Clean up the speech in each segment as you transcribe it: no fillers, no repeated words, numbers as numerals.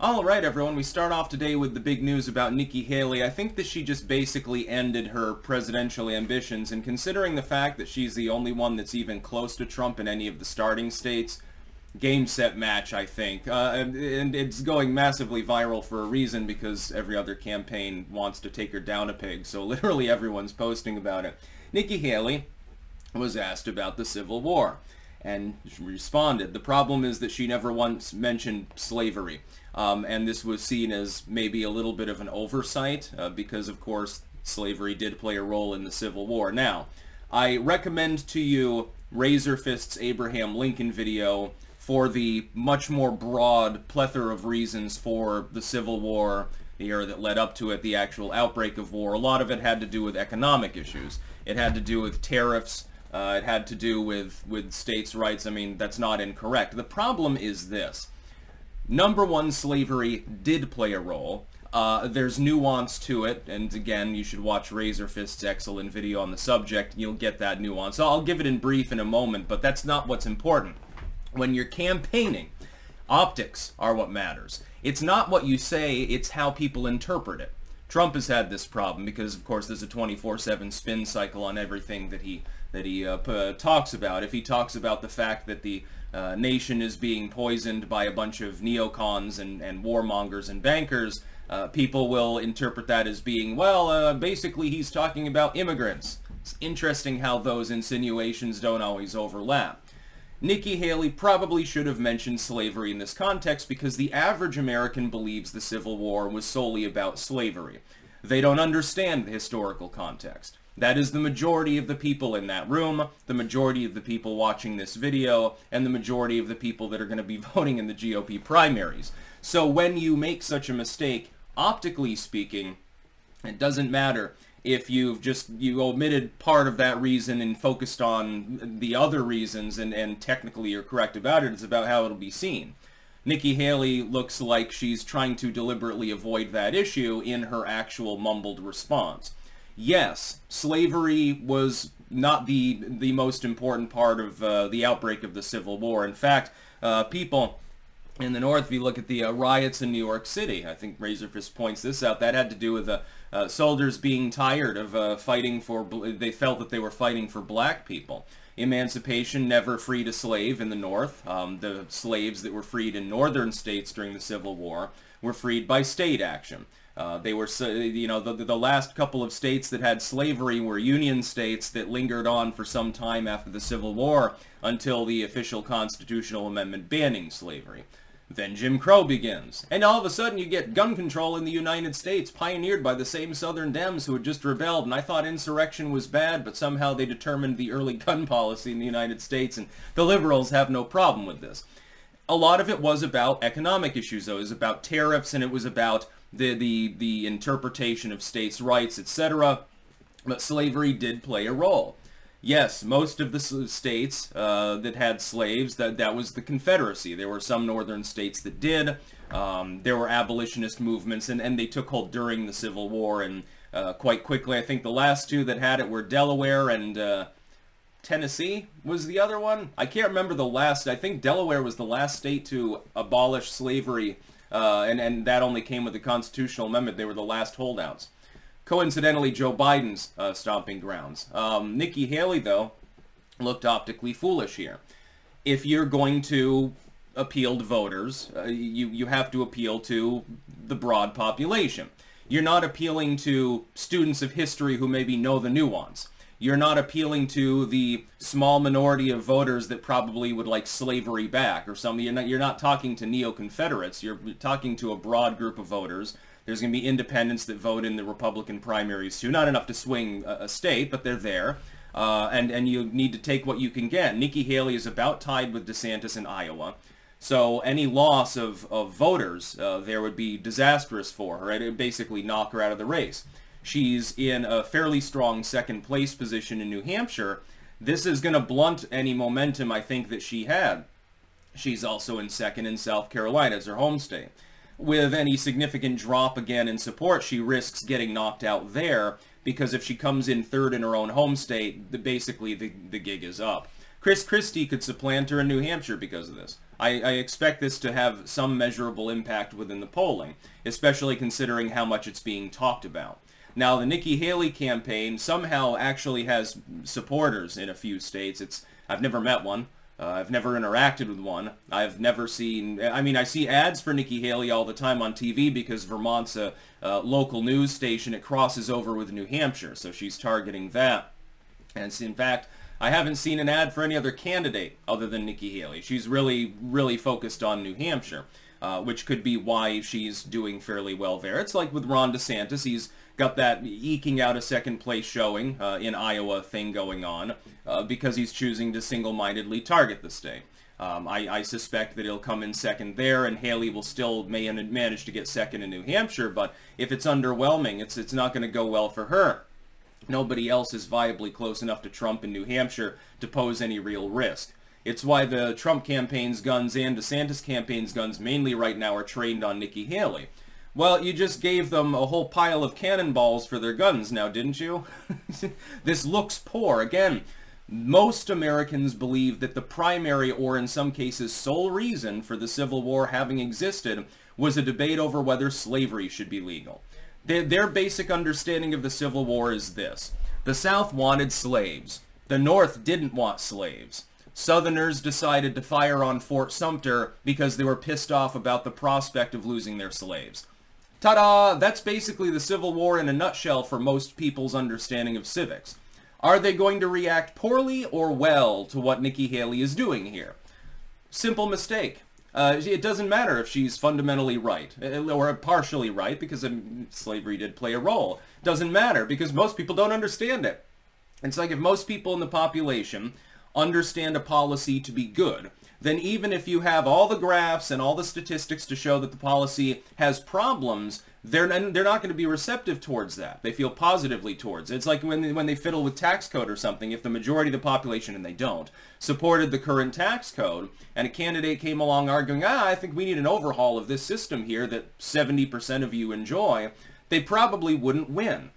Alright everyone, we start off today with the big news about Nikkihaley. I think that she just basically ended her presidential ambitions, and considering the fact that she's the only one that's even close to Trump in any of the starting states, game, set, match, I think. And it's going massively viral for a reason, because every other campaign wants to take her down a peg, so literally everyone's posting about it. Nikkihaley was asked about the Civil War, and she responded. The problem is that she never once mentioned slavery. And this was seen as maybe a little bit of an oversight, because of course slavery did play a role in the Civil War. Now, I recommend to you Razor Fist's Abraham Lincoln video for the much more broad plethora of reasons for the Civil War, the era that led up to it, the actual outbreak of war. A lot of it had to do with economic issues. It had to do with tariffs. It had to do with states' rights. I mean, that's not incorrect. The problem is this. Number one, slavery did play a role. There's nuance to it, and again, you should watch Razor Fist's excellent video on the subject. You'll get that nuance. I'll give it in brief in a moment, but that's not what's important. When you're campaigning, optics are what matters. It's not what you say, it's how people interpret it. Trump has had this problem because, of course, there's a 24/7 spin cycle on everything that he talks about. If he talks about the fact that the nation is being poisoned by a bunch of neocons and warmongers and bankers, people will interpret that as being, well, basically he's talking about immigrants. It's interesting how those insinuations don't always overlap. Nikkihaley probably should have mentioned slavery in this context because the average American believes the Civil War was solely about slavery. They don't understand the historical context. That is the majority of the people in that room, the majority of the people watching this video, and the majority of the people that are going to be voting in the GOP primaries. So when you make such a mistake, optically speaking, it doesn't matter if you omitted part of that reason and focused on the other reasons, and technically you're correct about it. It's about how it'll be seen. Nikkihaley looks like she's trying to deliberately avoid that issue in her actual mumbled response. Yes, slavery was not the most important part of the outbreak of the Civil War. In fact, people in the North, if you look at the riots in New York City, I think Razor Fist points this out, that had to do with soldiers being tired of fighting for, they felt that they were fighting for black people. Emancipation never freed a slave in the North. The slaves that were freed in northern states during the Civil War were freed by state action. They were, you know, the last couple of states that had slavery were Union states that lingered on for some time after the Civil War until the official constitutional amendment banning slavery. Then Jim Crow begins, and all of a sudden you get gun control in the United States, pioneered by the same Southern Dems who had just rebelled, and I thought insurrection was bad, but somehow they determined the early gun policy in the United States, and the liberals have no problem with this. A lot of it was about economic issues, though. It was about tariffs, and it was about the interpretation of states' rights, etc. But slavery did play a role. Yes, most of the states that had slaves, that was the Confederacy. There were some northern states that did. There were abolitionist movements, and they took hold during the Civil War, and quite quickly. I think the last two that had it were Delaware and Tennessee was the other one. I can't remember the last. I think Delaware was the last state to abolish slavery, and that only came with the constitutional amendment. They were the last holdouts. Coincidentally, Joe Biden's stomping grounds. Nikkihaley, though, looked optically foolish here. If you're going to appeal to voters, you have to appeal to the broad population. You're not appealing to students of history who maybe know the nuance. You're not appealing to the small minority of voters that probably would like slavery back or something. You're not talking to neo-Confederates. You're talking to a broad group of voters. There's going to be independents that vote in the Republican primaries too. Not enough to swing a state, but they're there. And you need to take what you can get. Nikkihaley is about tied with DeSantis in Iowa. So any loss of voters there would be disastrous for her. It would basically knock her out of the race. She's in a fairly strong second place position in New Hampshire. This is going to blunt any momentum I think that she had. She's also in second in South Carolina as her home state. With any significant drop again in support, she risks getting knocked out there, because if she comes in third in her own home state, basically the gig is up. Chris Christie could supplant her in New Hampshire because of this. I expect this to have some measurable impact within the polling, especially considering how much it's being talked about. Now, the Nikki Haley campaign somehow actually has supporters in a few states. I've never met one. I've never interacted with one. I've never seen... I mean, I see ads for Nikki Haley all the time on TV because Vermont's a local news station. It crosses over with New Hampshire, so she's targeting that. And in fact, I haven't seen an ad for any other candidate other than Nikki Haley. She's really focused on New Hampshire, which could be why she's doing fairly well there. It's like with Ron DeSantis. He's got that eking out a second place showing in Iowa thing going on because he's choosing to single-mindedly target the state. I suspect that he'll come in second there, and Haley will still manage to get second in New Hampshire, but if it's underwhelming, it's not going to go well for her. Nobody else is viably close enough to Trump in New Hampshire to pose any real risk. It's why the Trump campaign's guns and DeSantis campaign's guns mainly right now are trained on Nikki Haley. Well, you just gave them a whole pile of cannonballs for their guns now, didn't you? This looks poor. Again, most Americans believe that the primary, or in some cases sole reason for the Civil War having existed was a debate over whether slavery should be legal. Their basic understanding of the Civil War is this. The South wanted slaves. The North didn't want slaves. Southerners decided to fire on Fort Sumter because they were pissed off about the prospect of losing their slaves. Ta-da! That's basically the Civil War in a nutshell for most people's understanding of civics. Are they going to react poorly or well to what Nikki Haley is doing here? Simple mistake. It doesn't matter if she's fundamentally right, or partially right, because slavery did play a role. Doesn't matter, because most people don't understand it. It's like if most people in the population understand a policy to be good, then even if you have all the graphs and all the statistics to show that the policy has problems, they're not going to be receptive towards that. They feel positively towards it. It's like when they fiddle with tax code or something. If the majority of the population, and they don't, supported the current tax code, and a candidate came along arguing, I think we need an overhaul of this system here that 70% of you enjoy, they probably wouldn't win.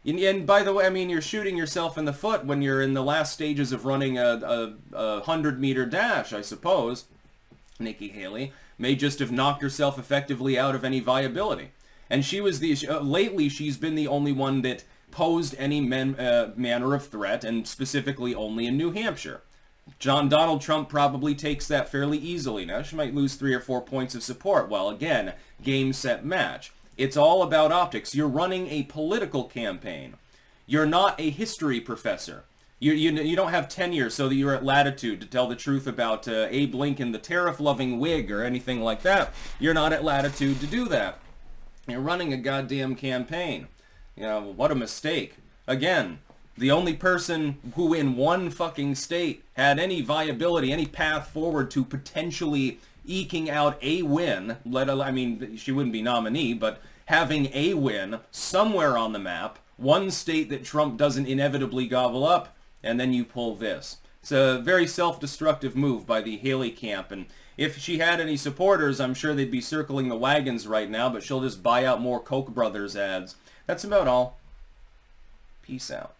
And by the way, I mean, you're shooting yourself in the foot when you're in the last stages of running a 100-meter dash, I suppose. Nikki Haley may just have knocked herself effectively out of any viability. And she was lately she's been the only one that posed any manner of threat, and specifically only in New Hampshire. Donald Trump probably takes that fairly easily. Now, she might lose 3 or 4 points of support. Well, again, game, set, match. It's all about optics. You're running a political campaign. You're not a history professor. You don't have tenure so that you're at latitude to tell the truth about Abe Lincoln, the tariff-loving Whig, or anything like that. You're not at latitude to do that. You're running a goddamn campaign. You know, what a mistake. Again, the only person who in one fucking state had any viability, any path forward to potentially eking out a win, I mean, she wouldn't be nominee, but having a win somewhere on the map, one state that Trump doesn't inevitably gobble up, and then you pull this. It's a very self-destructive move by the Haley camp, and if she had any supporters, I'm sure they'd be circling the wagons right now, but she'll just buy out more Koch brothers ads. That's about all. Peace out.